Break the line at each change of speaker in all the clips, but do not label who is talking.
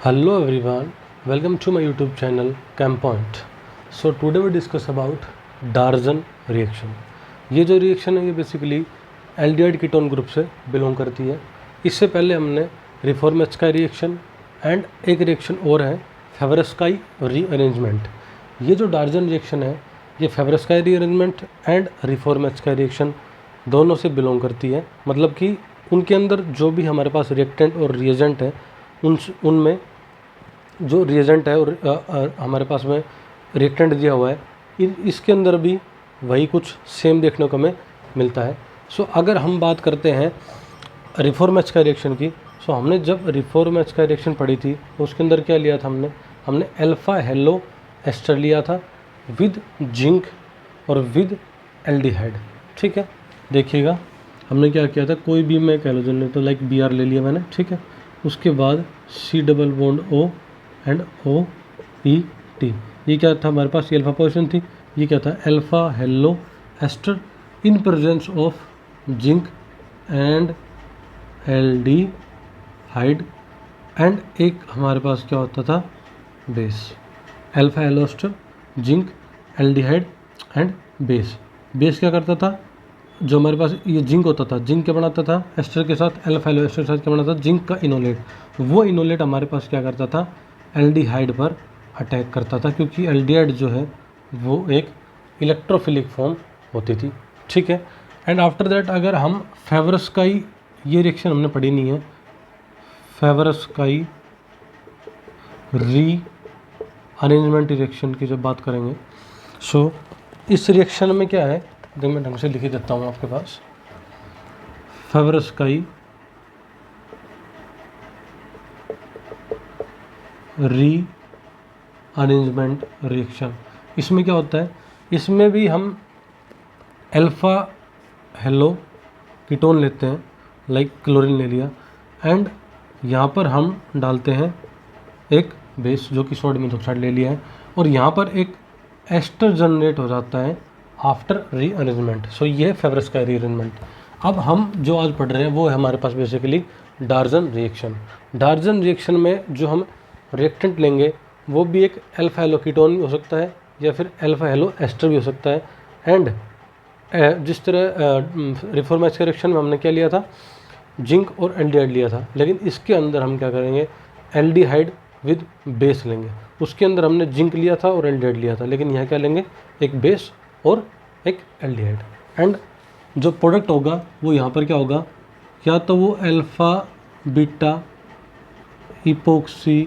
Hello everyone, welcome to my YouTube channel ChemPoint. So today we discuss about Darjan reaction. ये जो reaction है ये basically aldehyde ketone group से belong करती है। इससे पहले हमने रिफॉर्मेस्काई रिएक्शन एंड एक रिएक्शन और है फेवरेस्काई रीअरेंजमेंट। ये जो डार्जन रिएक्शन है ये फेवरेस्काई रीअरेंजमेंट एंड रिफॉर्मेस्काई रिएक्शन दोनों से बिलोंग करती है। मतलब कि उनके अंदर जो भी हमारे पास रिएक्टेंट और रिएजेंट है उनमें जो रिएजेंट है और हमारे पास में रिएक्टेंट दिया हुआ है इसके अंदर भी वही कुछ सेम देखने को हमें मिलता है। सो अगर हम बात करते हैं रिफॉर्मेस्काई रिएक्शन की, सो हमने जब रिफॉर्मेस्काई रिएक्शन पढ़ी थी तो उसके अंदर क्या लिया था हमने अल्फा हेलो एस्टर लिया था विद जिंक और विद एल्डिहाइड। ठीक है, देखिएगा हमने क्या किया था, कोई भी मैं हैलोजन ले तो लाइक Br ले लिया मैंने। ठीक है, उसके बाद C double bond O and OET। ये क्या था हमारे पास, ये अल्फा पोजीशन थी। ये क्या था, alpha halo ester in presence of zinc and aldehyde and एक हमारे पास क्या होता था, base. Alpha halo ester zinc aldehyde and base. Base क्या करता था, जो हमारे पास ये जिंक होता था, जिंक क्या बनाता था एस्टर के साथ, अल्फा हेलो एस्टर के साथ क्या बनाता था, जिंक का इनोलेट। वो इनोलेट हमारे पास क्या करता था, एल्डिहाइड पर अटैक करता था, क्योंकि एल्डिहाइड जो है वो एक इलेक्ट्रोफिलिक फॉर्म होती थी। ठीक है, एंड आफ्टर दैट अगर हम फेवरेस्काई, ये रिएक्शन हमने पढ़ी नहीं है, फेवरेस्काई री अरेंजमेंट रिएक्शन की जब बात करेंगे, सो इस रिएक्शन में क्या है, जो मैं ढंग से लिख देता हूँ आपके पास, फेवरेस्काई री अरेंजमेंट रिएक्शन। इसमें क्या होता है, इसमें भी हम अल्फा हेलो कीटोन लेते हैं, लाइक क्लोरीन ले लिया, एंड यहाँ पर हम डालते हैं एक बेस जो कि सोडियम मेथॉक्साइड ले लिया है, और यहाँ पर एक एस्टर जनरेट हो जाता है आफ्टर रीअरेंजमेंट। सो ये है फेवरेस्काई रीअरेंजमेंट। अब हम जो आज पढ़ रहे हैं वो है हमारे पास basically Darzens reaction. Darzens reaction में जो हम रिएक्टेंट लेंगे वो भी एक अल्फा हेलो कीटोन भी हो सकता है या फिर अल्फा हेलो एस्टर भी हो सकता है। एंड जिस तरह रिफॉर्मेस्काई रिएक्शन में हमने क्या लिया था, जिंक और एल्डिहाइड लिया था, लेकिन इसके अंदर हम क्या करेंगे, एल्डिहाइड विद बेस लेंगे। उसके अंदर हमने जिंक लिया था और एल्डिहाइड लिया था, लेकिन यहाँ क्या लेंगे, एक बेस और एक एल्डिहाइड। एंड जो प्रोडक्ट होगा वो यहाँ पर क्या होगा, या तो वो अल्फा बीटा इपोक्सी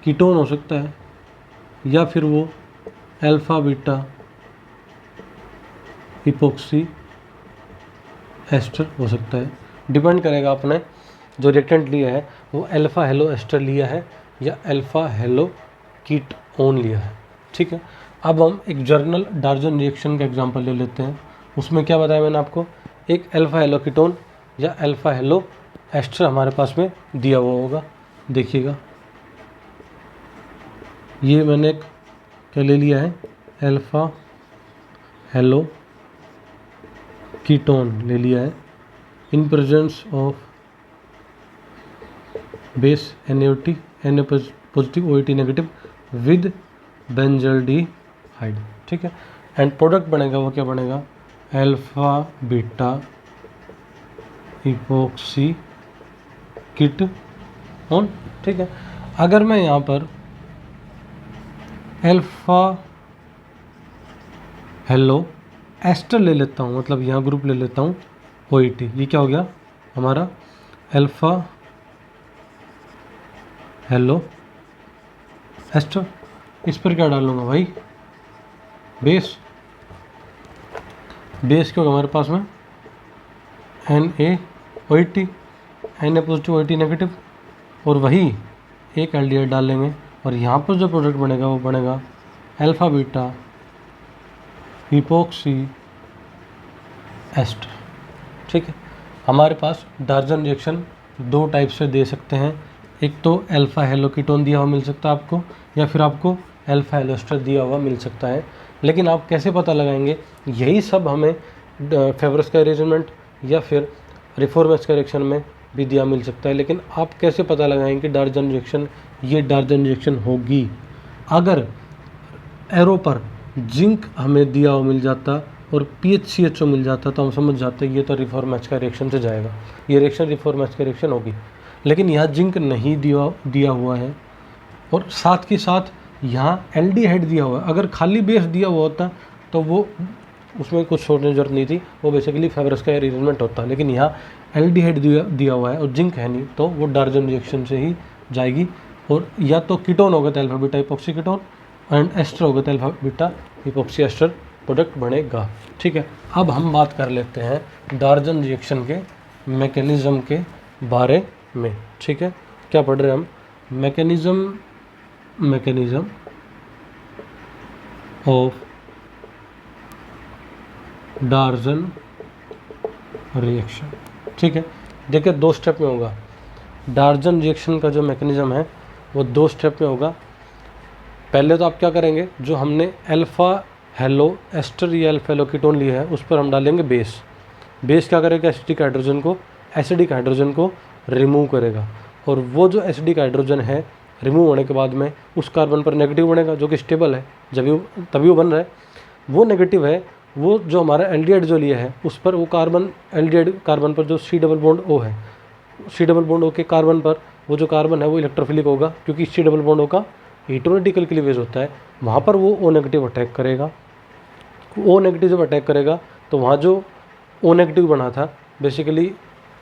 कीटोन हो सकता है या फिर वो अल्फा बीटा इपोक्सी एस्टर हो सकता है। डिपेंड करेगा आपने जो रिएक्टेंट लिया है वो अल्फा हेलो एस्टर लिया है या अल्फा हेलो कीटोन लिया है। ठीक है, अब हम एक जर्नल डार्जन रिएक्शन का एग्जांपल ले लेते हैं। उसमें क्या बताया मैंने आपको, एक अल्फा हेलो कीटोन या अल्फा हेलो एस्टर हमारे पास में दिया हुआ होगा। देखिएगा ये मैंने क्या ले लिया है, अल्फा हेलो कीटोन ले लिया है इन presence of base NaOT, Na positive OH negative with benzaldehyde. ठीक है, एंड प्रोडक्ट बनेगा वो क्या बनेगा, अल्फा बीटा इपोक्सी कीटोन। ठीक है, अगर मैं यहाँ पर अल्फा हेलो एस्टर ले लेता हूँ, मतलब यहाँ ग्रुप ले लेता हूँ OET, ये क्या हो गया हमारा अल्फा हेलो एस्टर। इस पर क्या डालूँगा भाई, बेस। बेस क्या होगा हमारे पास में, NaOH, Na positive OH negative, और वही एक एल्डिहाइड डालेंगे, और यहाँ पर जो प्रोडक्ट बनेगा वो बनेगा अल्फा बीटा इपोक्सी एस्टर। ठीक है, हमारे पास डार्जन रिएक्शन दो टाइप से दे सकते हैं, एक तो अल्फा हेलो कीटोन दिया हुआ मिल सकता है आपको, या फिर आपको अल्फा हेलो एस्टर दिया हुआ मिल सकता है। लेकिन आप कैसे पता लगाएंगे, यही सब हमें फेवरेस्काई रीअरेंजमेंट या फिर रिफॉर्मेस्काई रिएक्शन में भी दिया मिल सकता है। लेकिन आप कैसे पता लगाएंगे कि डार्जन रिएक्शन ये डार्जन रिएक्शन होगी? अगर एरो पर जिंक हमें दिया हुआ मिल जाता और PHCHO मिल जाता तो हम समझ जाते ये तो रिफॉर्मेच का रिएक्शन से जाएगा, ये रिएक्शन रिफॉर्मेच का रिएक्शन होगी। लेकिन यहाँ जिंक नहीं दिया हुआ है और साथ के साथ यहाँ एल्डिहाइड दिया हुआ है। अगर खाली बेस दिया हुआ होता तो वो उसमें कुछ छोड़ने की जरूरत नहीं थी, वो बेसिकली फेब्रस का अरेंजमेंट होता। लेकिन यहाँ एल्डिहाइड दिया हुआ है और जिंक है नहीं, तो वो डार्जन रिएक्शन से ही जाएगी। और या तो कीटोन होगा तो alpha beta epoxy ketone and ester होगा तो alpha beta epoxy ester product बनेगा। ठीक है, अब हम बात कर लेते हैं डार्जन रिएक्शन के मैकेनिज्म के बारे में। ठीक है, क्या पढ़ रहे हैं हम? Mechanism of Darzens reaction. ठीक है, देखिए 2 स्टेप में होगा। डार्जन रिएक्शन का जो मैकेनिज्म है वो 2 स्टेप में होगा। पहले तो आप क्या करेंगे, जो हमने अल्फा हेलो एस्टर या अल्फा हेलो कीटोन लिया है उस पर हम डालेंगे बेस। बेस क्या करेगा, एसिडिक हाइड्रोजन को रिमूव करेगा। और वो जो एसिडिक हाइड्रोजन है रिमूव होने के बाद में उस कार्बन पर नेगेटिव बनेगा जो कि स्टेबल है, तभी वो बन रहा है। वो नेगेटिव है, वो जो हमारा एल्डिहाइड जो लिया है उस पर वो एल्डिहाइड कार्बन पर जो C डबल बॉन्ड O है, C डबल बॉन्ड O के कार्बन पर वो जो कार्बन है वो इलेक्ट्रोफिलिक होगा, क्योंकि C डबल बॉन्ड O का हेटेरोटिकल क्लीवेज होता है। वहाँ पर वो O नेगेटिव अटैक करेगा। O नेगेटिव जब अटैक करेगा तो वहाँ जो O नेगेटिव बना था, बेसिकली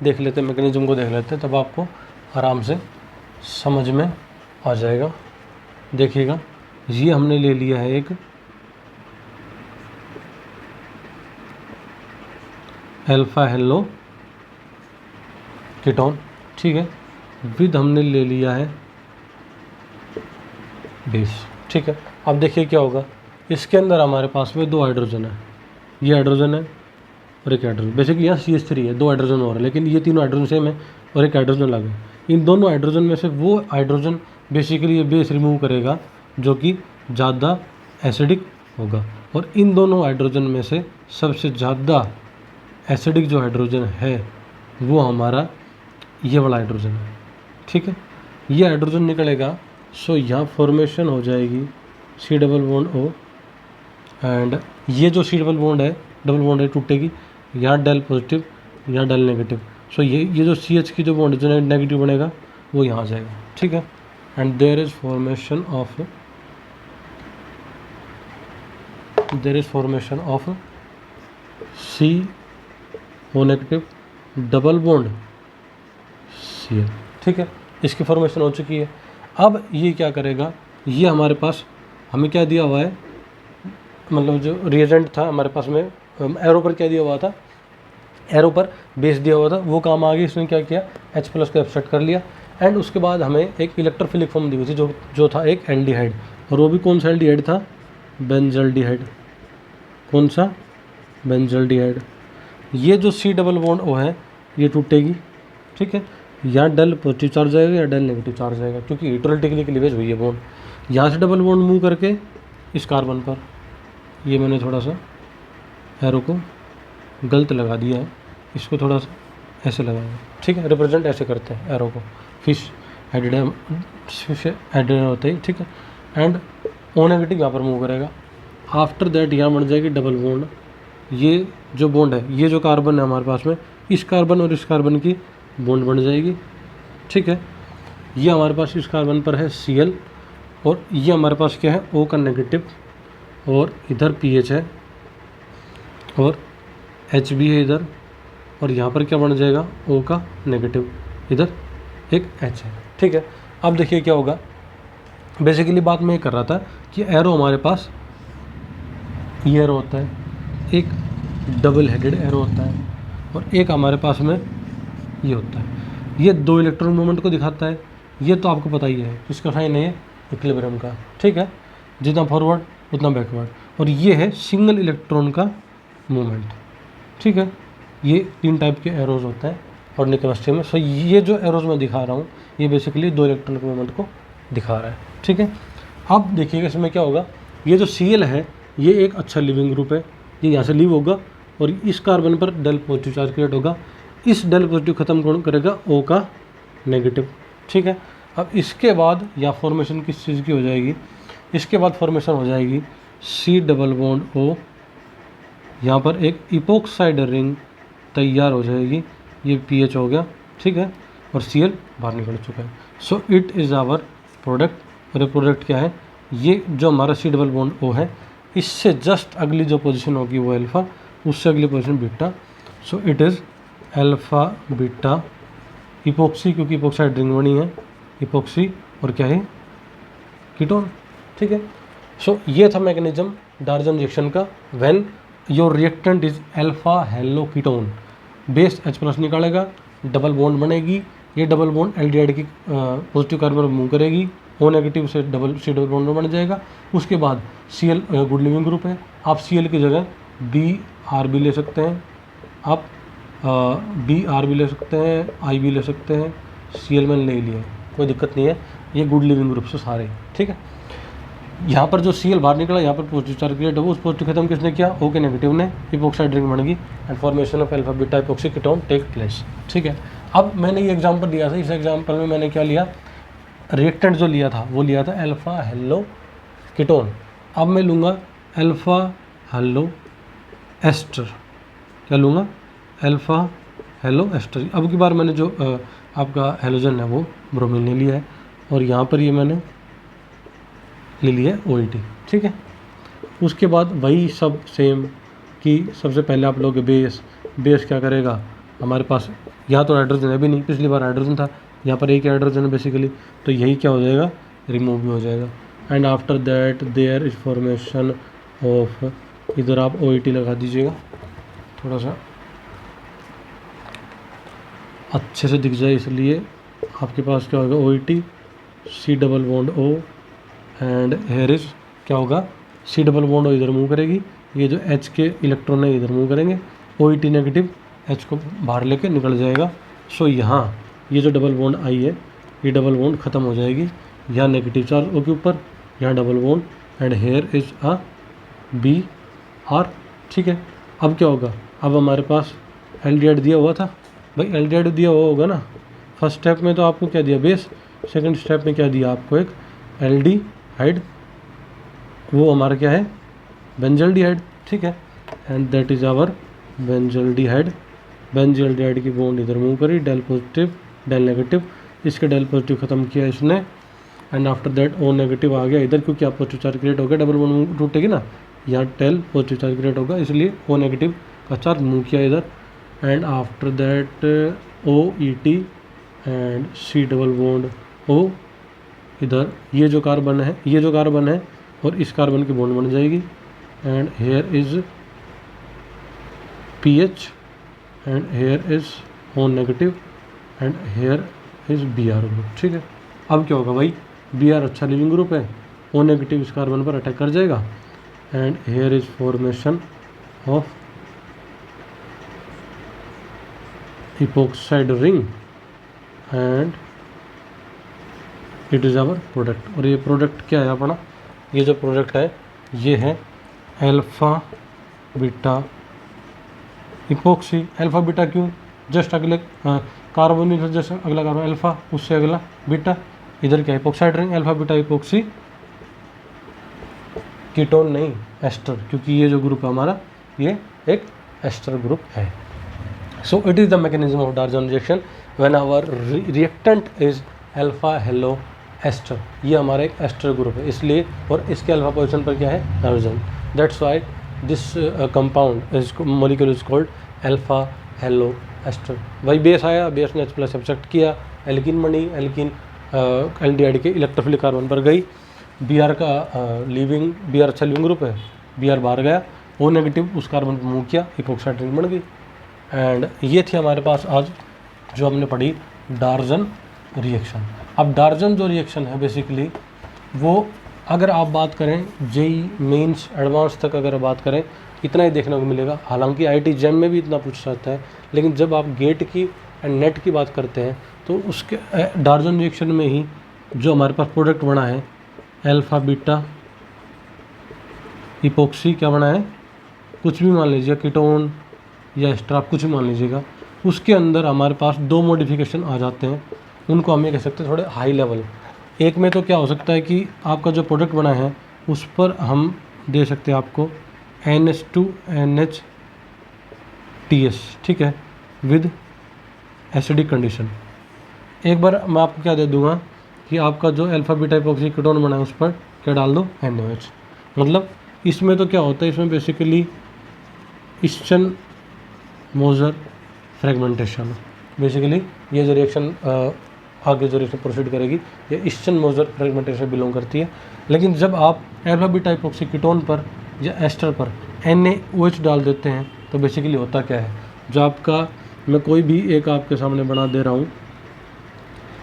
देख लेते हैं, मैकेनिज्म को देख लेते हैं, तब आपको आराम से समझ में आ जाएगा। देखिएगा, ये हमने ले लिया है एक अल्फा हेलो कीटोन। ठीक है, विद हमने ले लिया है बेस। ठीक है, अब देखिए क्या होगा, इसके अंदर हमारे पास में 2 हाइड्रोजन है, ये हाइड्रोजन है और एक हाइड्रोजन। बेसिकली यहाँ CH3 है, 2 हाइड्रोजन और है, लेकिन ये तीनों हाइड्रोजन सेम है और एक हाइड्रोजन अलग है। इन दोनों हाइड्रोजन में से वो हाइड्रोजन बेसिकली ये बेस रिमूव करेगा जो कि ज़्यादा एसिडिक होगा। और इन दोनों हाइड्रोजन में से सबसे ज़्यादा एसिडिक जो हाइड्रोजन है वो हमारा ये वाला हाइड्रोजन है। ठीक है, ये हाइड्रोजन निकलेगा, सो यहाँ फॉर्मेशन हो जाएगी C double bond O and ये जो C डबल बॉन्ड है टूटेगी, यहाँ डेल पॉजिटिव, यहाँ डेल नेगेटिव। सो ये जो CH की जो बॉन्ड जो नेगेटिव बनेगा वो यहाँ आ जाएगा। ठीक है, and there is formation of CO negative double bond Cl। ठीक है, इसकी फॉर्मेशन हो चुकी है। अब ये क्या करेगा, ये हमारे पास हमें क्या दिया हुआ है, मतलब जो रिएजेंट था हमारे पास में एरो पर क्या दिया हुआ था, एरो पर बेस दिया हुआ था, वो काम आ गया। इसने क्या किया, H+ को एब्स्ट्रैक्ट कर लिया एंड उसके बाद हमें एक इलेक्ट्रोफिलिक फॉर्म दी हुई थी जो था एक एल्डिहाइड, और वो भी कौन सा एल्डिहाइड था, बेंजल्डिहाइड। कौन सा, बेंजल्डिहाइड। ये जो C डबल बॉन्ड O है ये टूटेगी। ठीक है, यहाँ डेल पॉजिटिव चार्ज आएगा या डेल नेगेटिव चार्ज आएगा, क्योंकि हेटेरोटिकली क्लीवेज हुई है बॉन्ड। यहाँ से डबल बॉन्ड मूव करके इस कार्बन पर, ये मैंने थोड़ा सा एरो को गलत लगा दिया है, इसको थोड़ा सा ऐसे लगाएंगे। ठीक है, रिप्रेजेंट ऐसे करते हैं एरो को, फिश हेडेड होते ही। ठीक है, एंड O नेगेटिव यहाँ पर मूव करेगा। आफ्टर दैट यहाँ बन जाएगी डबल बॉन्ड। ये जो बॉन्ड है, ये जो कार्बन है हमारे पास में, इस कार्बन और इस कार्बन की बॉन्ड बन जाएगी। ठीक है, ये हमारे पास इस कार्बन पर है Cl और ये हमारे पास क्या है, O का नेगेटिव, और इधर PH है और H भी है इधर, और यहाँ पर क्या बन जाएगा, O का नेगेटिव, इधर एक H है। ठीक है, अब देखिए क्या होगा। बेसिकली बात मैं ये कर रहा था कि एरो हमारे पास ये एरो होता है, एक डबल हेडेड एरो होता है, और एक हमारे पास में ये होता है। ये 2 इलेक्ट्रॉन मूवमेंट को दिखाता है। ये तो आपको पता ही है, इसका साइन है इक्विलिब्रियम का। ठीक है, जितना फॉरवर्ड उतना बैकवर्ड, और ये है सिंगल इलेक्ट्रॉन का मूवमेंट। ठीक है, ये 3 टाइप के एरोज होते हैं ऑर्डिनरी केमिस्ट्री में। सो ये जो एरोज मैं दिखा रहा हूँ ये बेसिकली 2 इलेक्ट्रॉन के मूवमेंट को दिखा रहा है। ठीक है, अब देखिएगा इसमें क्या होगा। ये जो Cl है ये एक अच्छा लिविंग ग्रुप है, ये यहाँ से लीव होगा और इस कार्बन पर डेल पॉजिटिव चार्ज क्रिएट होगा इस डेल पॉजिटिव ख़त्म कौन करेगा, O का नेगेटिव, ठीक है। अब इसके बाद या फॉर्मेशन किस चीज़ की हो जाएगी, इसके बाद फॉर्मेशन हो जाएगी C डबल बॉन्ड O, यहाँ पर एक इपोक्साइड रिंग तैयार हो जाएगी, ये pH हो गया, ठीक है, और Cl बाहर निकल चुका है। So it is our product. और ये प्रोडक्ट क्या है, ये जो हमारा C डबल बॉन्ड O है, इससे जस्ट अगली जो पोजीशन होगी वो अल्फ़ा, उससे अगली position beta. So it is alpha beta epoxy, क्योंकि इपोक्साइड रिंग बनी है, इपोक्सी और क्या है, कीटोन, ठीक है। सो ये था मैकेनिज्म डार्जन रिएक्शन का। When your reactant is alpha hello ketone, base H+ निकालेगा, डबल बॉन्ड बनेगी, ये डबल बॉन्ड एल्डिहाइड की पॉजिटिव कार्बन पर मूव करेगी, O नेगेटिव से C डबल बॉन्ड बन जाएगा। उसके बाद Cl गुड लिविंग ग्रुप है, आप Cl की जगह Br भी ले सकते हैं, आप Br भी ले सकते हैं, I भी ले सकते हैं, Cl मैंने ले लिया, कोई दिक्कत नहीं है, ये गुड लिविंग ग्रुप से सारे, ठीक है। यहाँ पर जो Cl बाहर निकला, यहाँ पर पॉजिटिव चार्ज क्रिएट हो, उस पॉजिटिव खत्म किसने किया, O के नेगेटिव ने, इपोक्साइड रिंग बन गई and formation of alpha beta epoxy ketone take place, ठीक है। अब मैंने ये एग्जांपल दिया था, इस एग्जांपल में मैंने क्या लिया, रिएक्टेंट जो लिया था वो लिया था अल्फा हेलो कीटोन। अब मैं लूँगा अल्फा हेलो एस्टर, क्या लूँगा, अल्फा हेलो एस्टर। अब की बार मैंने जो आपका हेलोजन है वो ब्रोमीन ले लिया है, और यहाँ पर ये मैंने ले लिया है OET, ठीक है। उसके बाद वही सब सेम कि सबसे पहले आप लोग बेस क्या करेगा, हमारे पास यहाँ तो हाइड्रोजन है भी नहीं, पिछली बार हाइड्रोजन था, यहाँ पर एक हाइड्रोजन है बेसिकली, तो यही क्या हो जाएगा, रिमूव भी हो जाएगा। And after that there is formation of, इधर आप OET लगा दीजिएगा, थोड़ा सा अच्छे से दिख जाए, इसलिए आपके पास क्या होगा, OET C double bond O and here is क्या होगा, C डबल बॉन्ड O इधर मूव करेगी, ये जो H के इलेक्ट्रॉन है इधर मूव करेंगे, OET नेगेटिव H को बाहर लेके निकल जाएगा। सो यहाँ ये जो डबल बॉन्ड I है, ये डबल बॉन्ड ख़त्म हो जाएगी, यहाँ नेगेटिव चार्ज O के ऊपर, यहाँ double bond and here is a Br, ठीक है। अब क्या होगा, अब हमारे पास एल्डिहाइड दिया हुआ था, भाई एल्डिहाइड दिया हुआ होगा ना, फर्स्ट स्टेप में तो आपको क्या दिया, बेस, सेकंड स्टेप में क्या दिया आपको, एक एल्डिहाइड, वो हमारा क्या है, बेंजल्डिहाइड, ठीक है, and that is our benzaldehyde. Benzaldehyde की बॉन्ड इधर मूव करी, डेल पॉजिटिव डेल नेगेटिव, इसके डेल पॉजिटिव ख़त्म किया इसने, and after that O negative आ गया इधर, क्योंकि आप पॉजिटिव चार्ज क्रिएट हो गया, डबल बॉन्ड टूटेगी ना, यहाँ डेल पॉजिटिव चार्ज क्रिएट होगा, इसलिए O नेगेटिव का चार्ज मूव किया इधर, and after that OET and C double bond O इधर, ये जो कार्बन है और इस कार्बन की बॉन्ड बन जाएगी, and here is pH and here is O negative and here is Br group, ठीक है। अब क्या होगा भाई, Br अच्छा लिविंग ग्रुप है, O नेगेटिव इस कार्बन पर अटैक कर जाएगा, and here is formation of epoxide ring and it is our product. और ये प्रोडक्ट क्या है अपना, ये जो प्रोडक्ट है ये है alpha beta epoxy. Alpha beta क्यों, जस्ट अगले कार्बन इधर, जस्ट अगला कार्बन अल्फ़ा, उससे अगला बीटा, इधर क्या epoxide ring, alpha beta epoxy ketone नहीं एस्टर, क्योंकि ये जो ग्रुप है हमारा ये एक एस्टर ग्रुप है। So it is the mechanism of Darzens reaction when our reactant is alpha halo ester, ये हमारा एक एस्टर ग्रुप है इसलिए, और इसके अल्फा पोजीशन पर क्या है, hydrogen, that's why this compound is molecule is called alpha halo ester. वही बेस आया, बेस ने H+ सब्जेक्ट किया, एल्कीन बनी, एल्कीन एल्डिहाइड के इलेक्ट्रोफिलिक कार्बन पर गई, Br का Br अच्छा लिविंग ग्रुप है, Br बाहर गया, O नेगेटिव उस कार्बन पर मूव किया, इपोक्साइड रिंग बन गई। एंड ये थी हमारे पास आज जो हमने पढ़ी डार्जन रिएक्शन। अब डार्जन जो रिएक्शन है बेसिकली वो, अगर आप बात करें JEE मेंस एडवांस तक अगर बात करें, इतना ही देखने को मिलेगा। हालांकि IIT JEM में भी इतना पूछ सकता है, लेकिन जब आप गेट की एंड नेट की बात करते हैं तो उसके डार्जन रिएक्शन में ही जो हमारे पास प्रोडक्ट बना है अल्फ़ा बीटा इपोक्सी, क्या बना है, कुछ भी मान लीजिए, कीटोन या एस्टर, आप कुछ भी मान लीजिएगा, उसके अंदर हमारे पास दो मॉडिफिकेशन आ जाते हैं, उनको हम ये कह सकते हैं थोड़े हाई लेवल। एक में तो क्या हो सकता है कि आपका जो प्रोडक्ट बना है उस पर हम दे सकते हैं आपको NH2NH TS, ठीक है, विद एसिडिक कंडीशन। एक बार मैं आपको क्या दे दूंगा कि आपका जो अल्फा बीटा इपॉक्सी कीटोन बना है उस पर क्या डाल दो, NaOH। मतलब इसमें तो क्या होता है, इसमें बेसिकली ईस्टर्न मोजर फ्रेगमेंटेशन, बेसिकली ये जो रिएक्शन आगे जो रिएक्शन प्रोसीड करेगी ये ईस्टर्न मोजर फ्रेगमेंटेशन बिलोंग करती है। लेकिन जब आप अल्फा बीटा इपॉक्सी कीटोन पर या एस्टर पर NaOH डाल देते हैं तो बेसिकली होता क्या है, जो आपका मैं कोई भी एक आपके सामने बना दे रहा हूँ,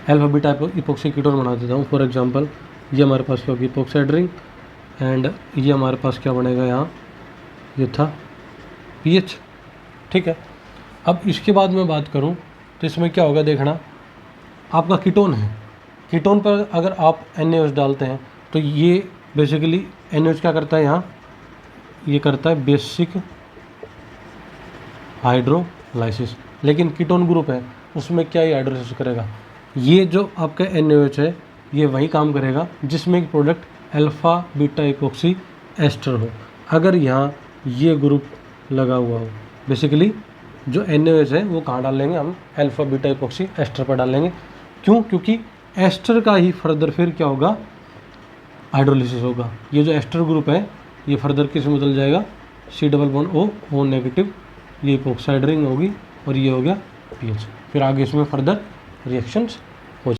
अल्फा बीटा इपॉक्सी कीटोन बना देता हूँ। फॉर एग्जांपल ये हमारे पास क्या होगी, इपॉक्साइड रिंग, एंड ये हमारे पास क्या बनेगा यहाँ, ये था PH, ठीक है। अब इसके बाद मैं बात करूँ तो इसमें क्या होगा, देखना आपका कीटोन है, कीटोन पर अगर आप NaOH डालते हैं तो ये बेसिकली NaOH क्या करता है यहाँ, ये करता है बेसिक हाइड्रोलाइसिस। लेकिन कीटोन ग्रुप है उसमें क्या ये हाइड्रोलाइसिस करेगा, ये जो आपका NaOH है ये वही काम करेगा जिसमें एक product alpha beta epoxy ester हो। अगर यहाँ ये ग्रुप लगा हुआ हो, बेसिकली जो NaOH है वो कहाँ डालेंगे हम, अल्फा बीटा इपॉक्सी एस्टर पर डालेंगे। क्यों, क्योंकि एस्टर का ही फर्दर फिर क्या होगा, हाइड्रोलिसिस होगा। ये जो एस्टर ग्रुप है ये फर्दर किस में बदल जाएगा, C double bond O negative, ये इपॉक्साइड रिंग होगी और ये हो गया PH। फिर आगे इसमें फर्दर रिएक्शंस